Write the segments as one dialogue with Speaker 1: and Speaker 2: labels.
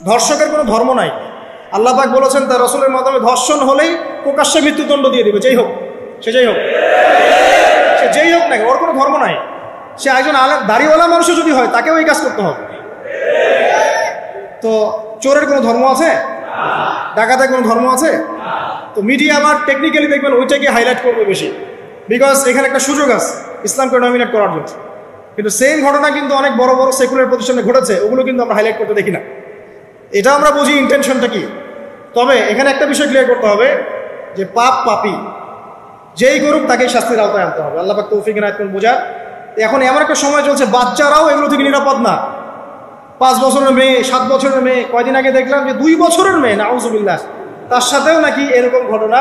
Speaker 1: ধর্ষকের কোনো ধর্ম নাই। আল্লাহ পাক বলেছেন তার রাসূলের মাধ্যমে ধর্ষণ হলেই প্রকাশ্যে মৃত্যুদণ্ড দিয়ে দিবে, যেই হোক সে যেই হোক না, ওর কোনো ধর্ম নাই। সে একজন দাড়িওয়ালা মানুষও যদি হয় তাকেও এই কাজ করতে হবে। তো চোরের কোনো ধর্ম আছে? ডাকাতের কোনো ধর্ম আছে? তো মিডিয়া আবার টেকনিক্যালি দেখবেন ওইটাকে হাইলাইট করবে বেশি, বিকজ এখানে একটা সুযোগ আছে ইসলামকে ডমিনেট করার জন্য। কিন্তু সেম ঘটনা কিন্তু অনেক বড় বড় সেকুলার প্রতিষ্ঠানে ঘটেছে, ওগুলো কিন্তু আমরা হাইলাইট করতে দেখি না। এটা আমরা বুঝি ইন্টেনশনটা কি। তবে এখানে একটা বিষয় ক্লিয়ার করতে হবে যে পাপী যেই করুক তাকেই শাস্তির আওতায় আনতে হবে। আল্লাহ পাক তৌফিক ইনায়াত করুন বোঝার। এখন এমন একটা সময় চলছে বাচ্চারাও এগুলো থেকে নিরাপদ না। 5 বছরের মেয়ে, 7 বছরের মেয়ে, কয়দিন আগে দেখলাম যে 2 বছরের মেয়ে, নাউজুবিল্লাহ, তার সাথেও নাকি এরকম ঘটনা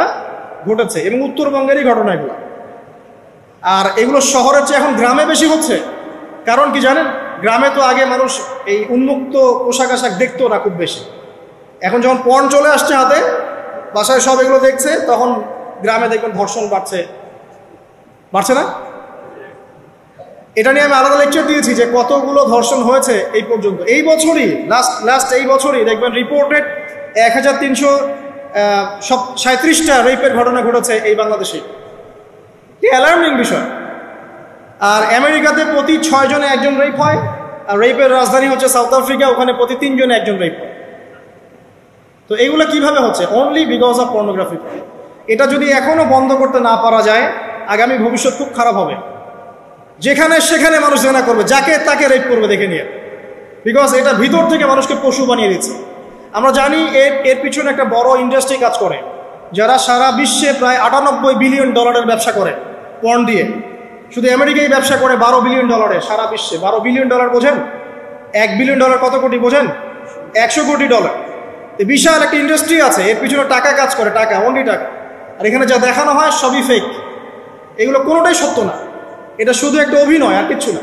Speaker 1: ঘটেছে, এবং উত্তরবঙ্গেরই ঘটনা এগুলো। আর এগুলো শহরের চেয়ে এখন গ্রামে বেশি হচ্ছে। কারণ কি জানেন, গ্রামে তো আগে মানুষ এই উন্মুক্ত পোশাক আশাক দেখতো না খুব বেশি। এখন যখন পর্ন চলে আসছে হাতে, বাসায় সব এগুলো দেখছে, তখন গ্রামে দেখবেন ধর্ষণ বাড়ছে না? এটা নিয়ে আমি আলাদা লেকচার দিয়েছি যে কতগুলো ধর্ষণ হয়েছে এই পর্যন্ত। এই বছরই লাস্ট এই বছরই দেখবেন রিপোর্টেড 1337টা রেপের ঘটনা ঘটেছে এই বাংলাদেশে। কি অ্যালার্মিং বিষয়। আর আমেরিকাতে প্রতি 6 জনে একজন রেপ হয়, আর রেপের রাজধানী হচ্ছে সাউথ আফ্রিকা, ওখানে প্রতি 3 জনে একজন রেপ হয়। তো এইগুলো কিভাবে হচ্ছে? Only because of pornography. এটা যদি এখনো বন্ধ করতে না পারা যায়, আগামী ভবিষ্যৎ খুব খারাপ হবে। যেখানে সেখানে মানুষ জেনা করবে, যাকে তাকে রেপ করবে দেখে নিয়ে, বিকজ এটা ভিতর থেকে মানুষকে পশু বানিয়ে দিচ্ছে। আমরা জানি এর পিছনে একটা বড় ইন্ডাস্ট্রি কাজ করে, যারা সারা বিশ্বে প্রায় $98 বিলিয়ন ব্যবসা করে পর্ন দিয়ে। শুধু আমেরিকায় ব্যবসা করে $12 বিলিয়ন, সারা বিশ্বে $12 বিলিয়ন বোঝেন? $1 বিলিয়ন কত কোটি বোঝেন? $100 কোটি। বিশাল একটা ইন্ডাস্ট্রি আছে, এর পিছনে টাকা কাজ করে, টাকা, অনলি টাকা। আর এখানে যা দেখানো হয় সবই ফেক, এগুলো কোনোটাই সত্য না, এটা শুধু একটা অভিনয় আর কিচ্ছু না।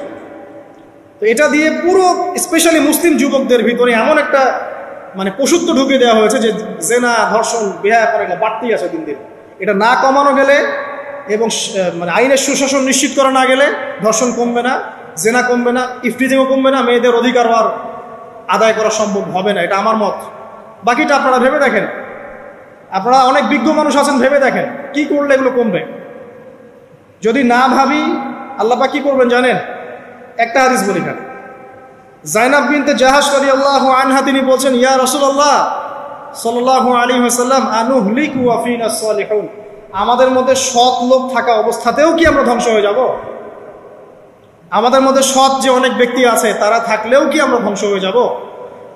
Speaker 1: তো এটা দিয়ে পুরো স্পেশালি মুসলিম যুবকদের ভিতরে এমন একটা পশুত্ব ঢুকিয়ে দেওয়া হয়েছে যে জেনা, ধর্ষণ, বেহায়াপনা বাড়তেই আছে দিন দিন। এটা না কমানো গেলে এবং আইনের সুশাসন নিশ্চিত করা না গেলে ধর্ষণ কমবে না, জেনা কমবে না, ইফটিজিংও কমবে না, মেয়েদের অধিকার আদায় করা সম্ভব হবে না। এটা আমার মত। বাকিটা আপনারা ভেবে দেখেন, আপনারা অনেক বিজ্ঞ মানুষ আছেন, ভেবে দেখেন কি করলে এগুলো কমবে। যদি না ভাবি আল্লাহ পাক কি করবেন জানেন? একটা হাদিস বলি খান। জাইনাব বিনতে জাহাশ রাদিয়াল্লাহু আনহা তিনি বলছেন, ইয়া রাসূলুল্লাহ সাল্লাল্লাহু আলাইহি ওয়াসাল্লাম, আনুহলিকু ওয়া ফিনা সালিহুন, আমাদের মধ্যে সৎ লোক থাকা অবস্থাতেও কি আমরা ধ্বংস হয়ে যাব? আমাদের মধ্যে সৎ যে অনেক ব্যক্তি আছে তারা থাকলেও কি আমরা ধ্বংস হয়ে যাব?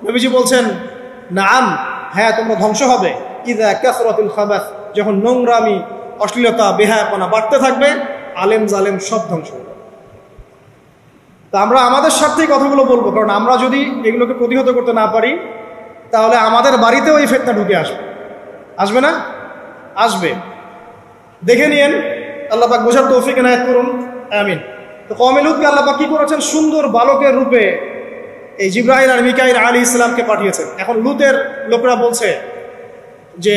Speaker 1: নবীজি বলছেন, নাম, হ্যাঁ তোমরা ধ্বংস হবে। ইযা কাসরাতুল খাবাস, যখন নোংরামি, অশ্লীলতা, বেহায়াপনা বাড়তে থাকবে, আলেম জালেম সব ধ্বংস হবে। তা আমরা আমাদের স্বার্থেই কথাগুলো বলবো, কারণ আমরা যদি এগুলোকে প্রতিহত করতে না পারি তাহলে আমাদের বাড়িতেও এই ফিতনা ঢুকে আসবে না? আসবে। দেখে নিয়েন, আল্লাহ পাক বোঝার তৌফিক ইনায়াত করুন, আমিন। তো কওমে লূতকে আল্লাহ পাক কি করেছেন? সুন্দর বালকের রূপে এই জিবরাইল আর মিকাইল আলাইহিস সালামকে পাঠিয়েছেন। এখন লূতের লোকরা বলছে যে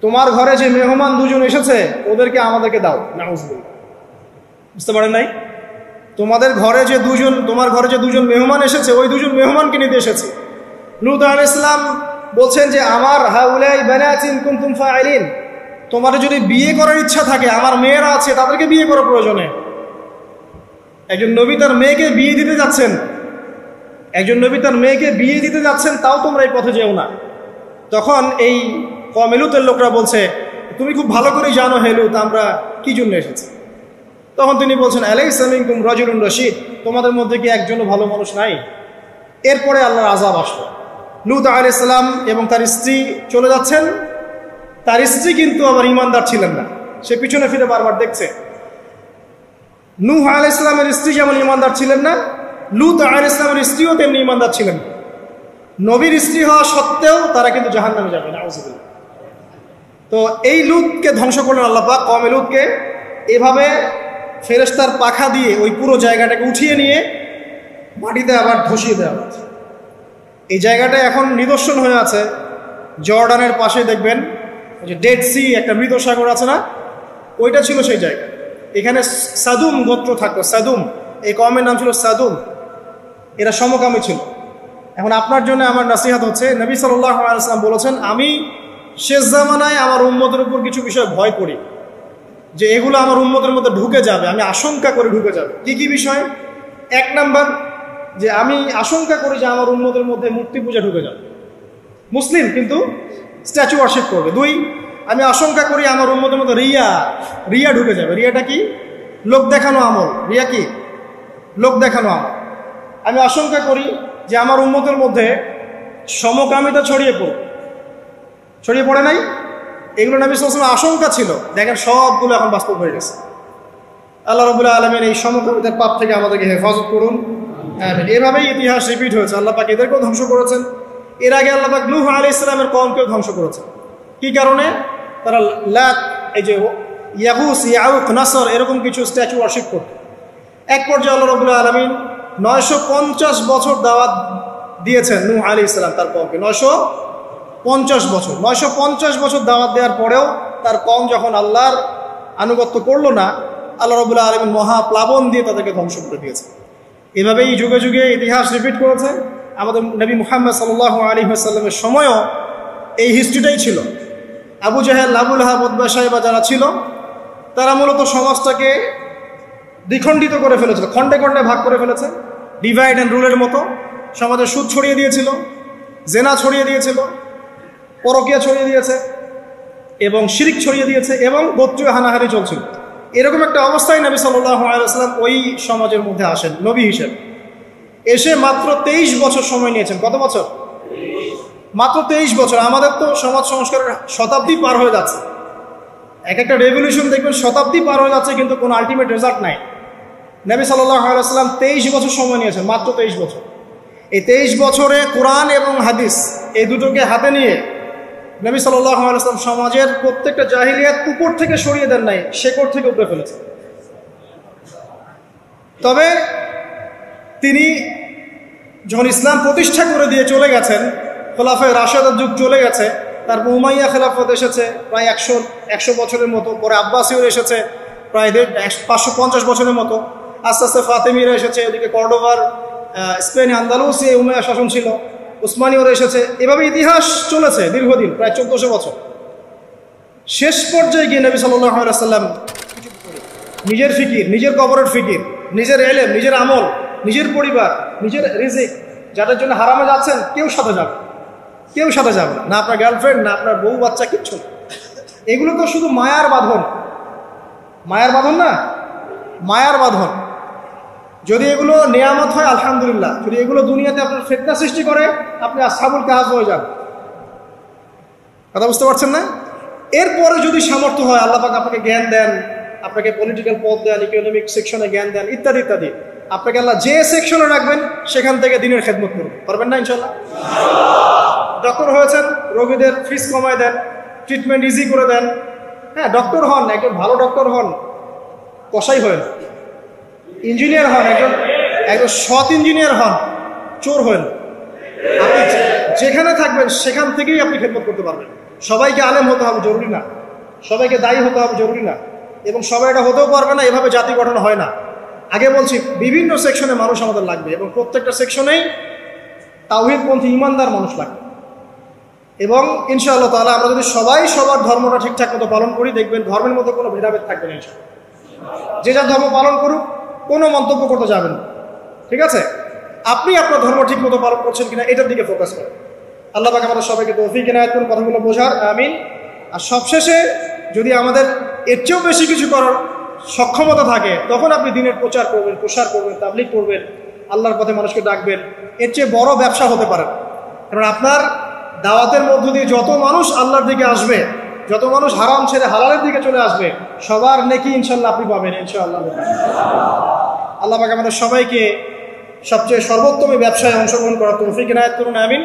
Speaker 1: তোমার ঘরে যে মেহমান 2 জন এসেছে ওদেরকে আমাদেরকে দাও। নাউজুবিল্লাহ, বুঝতে পারেন নাই? তোমার ঘরে যে 2 জন মেহমান এসেছে, ওই 2 জন মেহমানকে নিতে এসেছে। লূত আলাইহিস সালাম বলছেন যে আমার হাউলাই বানাতিন কুনতুম ফাইলিন, তোমার যদি বিয়ে করার ইচ্ছা থাকে, আমার মেয়েরা আছে, তাদেরকে বিয়ে করার প্রয়োজনে। একজন নবী তার মেয়েকে বিয়ে দিতে যাচ্ছেন, তাও তোমরা এই পথে যেও না। তখন এই কওমে লূতের লোকরা বলছে, তুমি খুব ভালো করেই জানো হে লূত আমরা কি জন্য এসেছি। তখন তিনি বলছেন, আলাইসা মিনকুম রাজুলুন রাশীদ, তোমাদের মধ্যে কি একজনও ভালো মানুষ নাই? এরপরে আল্লাহর আযাব আসলো। লূত আলাইহিস সালাম এবং তার স্ত্রী চলে যাচ্ছেন। তার স্ত্রী কিন্তু আবার ঈমানদার ছিলেন না, সে পিছনে ফিরে বারবার দেখছে। নূহ আলাইহিস সালামের স্ত্রী যেমন ঈমানদার ছিলেন না, লূত আলাইহিস সালামের স্ত্রীও তেমনি ঈমানদার ছিলেন না। নবীর স্ত্রী হওয়া সত্ত্বেও তারা কিন্তু জাহান্নামে যাবে, নাউযুবিল্লাহ। তো এই লূতকে ধ্বংস করলেন আল্লাহ পাক, কওমে লূতকে এভাবে ফেরেশতার পাখা দিয়ে ওই পুরো জায়গাটাকে উঠিয়ে নিয়ে মাটিতে আবার ধসিয়ে দেওয়া হয়েছে। এই জায়গাটা এখন নিদর্শন হয়ে আছে। জর্ডানের পাশে দেখবেন যে ডেড সি, একটা মৃত সাগর আছে না, ওইটা ছিল সেই জায়গা। এখানে সাদুম গোত্র থাকতো। সাদুম, এই কওমের নাম ছিল সাদুম। এরা সমকামী ছিল। এখন আপনার জন্য আমার নসিহত হচ্ছে, নবী সাল্লাল্লাহু আলাইহি ওয়াসাল্লাম বলেছেন, আমি শেষ জামানায় আমার উম্মতের উপর কিছু বিষয় ভয় করি, যে এগুলো আমার উম্মতের মধ্যে ঢুকে যাবে, আমি আশঙ্কা করে ঢুকে যাবে। কি কি বিষয়? 1 নাম্বার, যে আমি আশঙ্কা করি যে আমার উম্মতের মধ্যে মূর্তি পূজা ঢুকে যাবে, মুসলিম কিন্তু স্ট্যাচু ওয়ার্শিপ করবে। 2, আমি আশঙ্কা করি আমার উম্মতের মধ্যে রিয়া ঢুকে যাবে। রিয়াটা কি? লোক দেখানো আমল। রিয়া কি? লোক দেখানো আমল। আমি আশঙ্কা করি যে আমার উম্মতের মধ্যে সমকামিতা ছড়িয়ে পড়ে নাই? এগুলো নবী সাল্লাল্লাহু আলাইহি ওয়াসাল্লামের আশঙ্কা ছিল। দেখেন সবগুলো এখন বাস্তব হয়ে গেছে। আল্লাহ রাব্বুল আলামিন এই সমকামিতার পাপ থেকে আমাদেরকে হেফাজত করুন। এভাবেই ইতিহাস রিপিট হয়েছে। আল্লাহ পাক এদেরকেও ধ্বংস করেছেন। এর আগে আল্লাহ পাক নূহ আলাইহিস সালামের কওমকেও ধ্বংস করেছেন। কি কারণে? তারা লাত, এই যে ইয়াগুস, ইয়াউক, নাসর এরকম কিছু স্ট্যাচু ওয়ার্শিপ করত। এক পর্যায়ে আল্লাহ রাব্বুল আলামিন 950 বছর দাওয়াত দিয়েছেন নূহ আলাইহিস সালাম তার কওমকে। 950 বছর দাওয়াত দেওয়ার পরেও তার কওম যখন আল্লাহর আনুগত্য করলো না, আল্লাহ রাব্বুল আলামিন মহা প্লাবন দিয়ে তাদেরকে ধ্বংস করে দিয়েছে। এভাবেই যুগে যুগে ইতিহাস রিপিট করেছে। আমাদের নবী মুহাম্মদ সাল্লাল্লাহু আলাইহি ওয়াসাল্লামের সময়ও এই হিস্ট্রিটাই ছিল। আবু জাহেল, আবু লাহাব, উতবা, শাইবা যারা ছিল, তারা মূলত সমাজটাকে দ্বিখণ্ডিত করে ফেলেছিল, খণ্ডে খণ্ডে ভাগ করে ফেলেছে। ডিভাইড অ্যান্ড রুলের মতো সমাজে সুদ ছড়িয়ে দিয়েছিল, জেনা ছড়িয়ে দিয়েছিল, পরকীয়া ছড়িয়ে দিয়েছে এবং শিরক ছড়িয়ে দিয়েছে এবং গোত্রীয় হানাহানি চলছিল। এরকম একটা অবস্থায় নবী সাল্লাল্লাহু আলাইহি ওয়াসাল্লাম ওই সমাজের মধ্যে আসেন নবী হিসেবে। এসে মাত্র 23 বছর সময় নিয়েছেন। কত বছর? মাত্র 23 বছর। আমাদের তো সমাজ সংস্কারের শতাব্দী পার হয়ে যাচ্ছে। এক একটা রেভলিউশন দেখবেন শতাব্দী পার হয়ে যাচ্ছে, কিন্তু কোনো আলটিমেট রেজাল্ট নাই। নবী সাল্লাল্লাহু আলাইহি ওয়াসাল্লাম 23 বছর সময় নিয়েছেন, মাত্র 23 বছর। এই 23 বছরে কোরআন এবং হাদিস এই দুটোকে হাতে নিয়ে নবী সাল্লাল্লাহু আলাইহি ওয়াসাল্লাম সমাজের প্রত্যেকটা জাহিলিয়াত উপর থেকে সরিয়ে দেন নাই, শেকড় থেকে উপরে ফেলেছেন। তবে তিনি যখন ইসলাম প্রতিষ্ঠা করে দিয়ে চলে গেছেন, খোলাফায়ে রাশেদার যুগ চলে গেছে, তারপর উমাইয়া খেলাফত এসেছে প্রায় 100 বছরের মতো, পরে আব্বাসীয়রা এসেছে প্রায় 550 বছরের মতো, আস্তে আস্তে ফাতেমিরা এসেছে, ওদিকে কর্ডোভার, স্পেন, আন্দালুস উমাইয়া শাসন ছিল, উসমানীয়রা এসেছে। এভাবে ইতিহাস চলেছে দীর্ঘদিন, প্রায় 1400 বছর। শেষ পর্যায়ে গিয়ে নবী সাল্লাল্লাহু আলাইহি ওয়াসাল্লাম নিজের ফিকির, নিজের কবরের ফিকির, নিজের এলেম, নিজের আমল, নিজের পরিবার, নিজের রিজিক, যাদের জন্য হারামে যাচ্ছেন, কেউ সাথে যাবে না, আপনার গার্লফ্রেন্ড, না আপনার বউ বাচ্চা, কিচ্ছু না। এগুলো তো শুধু মায়ার বাঁধন না, মায়ার বাঁধন। যদি এগুলো নেয়ামত হয় আলহামদুলিল্লাহ, যদি এগুলো দুনিয়াতে আপনার ফিতনা সৃষ্টি করে, আপনি আসহাবুল কাহফ হয়ে যান। কথা বুঝতে পারছেন না? এরপরে যদি সামর্থ্য হয়, আল্লাহ পাক আপনাকে জ্ঞান দেন, আপনাকে পলিটিক্যাল পদ দেন, ইকোনমিক সেকশনে জ্ঞান দেন, ইত্যাদি ইত্যাদি, আপনাকে আল্লাহ যে সেকশনে রাখবেন সেখান থেকে দিনের খেদমত করবেন না ইনশাল্লাহ। ডক্টর হয়েছেন, রোগীদের ফিস কমায় দেন, ট্রিটমেন্ট ইজি করে দেন। হ্যাঁ, ডক্টর হন, একজন ভালো ডক্টর হন, কসাই হয় না। ইঞ্জিনিয়ার হন, একজন সৎ ইঞ্জিনিয়ার হন, চোর হয় না। আপনি যেখানে থাকবেন সেখান থেকেই আপনি খেদমত করতে পারবেন। সবাইকে আলেম হতে হবে জরুরি না, সবাইকে দায়ী হতে হবে জরুরি না, এবং সবাই এটা হতেও পারবে না। এভাবে জাতি গঠন হয় না। আগে বলছি, বিভিন্ন সেকশনে মানুষ আমাদের লাগবে, এবং প্রত্যেকটা সেকশনেই তাওহীদপন্থী ইমানদার মানুষ লাগবে। এবং ইনশাআল্লাহ তাআলা আমরা যদি সবাই সবার ধর্মটা ঠিকঠাক মতো পালন করি, দেখবেন ধর্মের মধ্যে কোনো ভেদাভেদ থাকবে না ইনশাআল্লাহ। যে যার ধর্ম পালন করুক, কোনো মন্তব্য করতে যাবেন না, ঠিক আছে? আপনি আপনার ধর্ম ঠিক মতো পালন করছেন কিনা এটার দিকে ফোকাস করেন। আল্লাহ পাক আমাদের সবাইকে তৌফিক ইনায়াত করুন কথাগুলো বোঝার, আমিন। আর সবশেষে যদি আমাদের এর চেয়েও বেশি কিছু করার সক্ষমতা থাকে, তখন আপনি দিনের প্রচার করবেন, প্রসার করবেন, তাবলীগ করবেন, আল্লাহর পথে মানুষকে ডাকবেন। এর চেয়ে বড় ব্যবসা হতে পারে। কারণ আপনার দাওয়াতের মধ্য দিয়ে যত মানুষ আল্লাহর দিকে আসবে, যত মানুষ হারাম ছেড়ে হালালের দিকে চলে আসবে, সবার নেকি ইনশাল্লাহ আপনি পাবেন ইনশাআল্লাহ। আল্লাহ পাক আমাদের সবাইকে সবচেয়ে সর্বোত্তম ব্যবসায় অংশগ্রহণ করার তৌফিক ইনায়াত করুন, আমিন।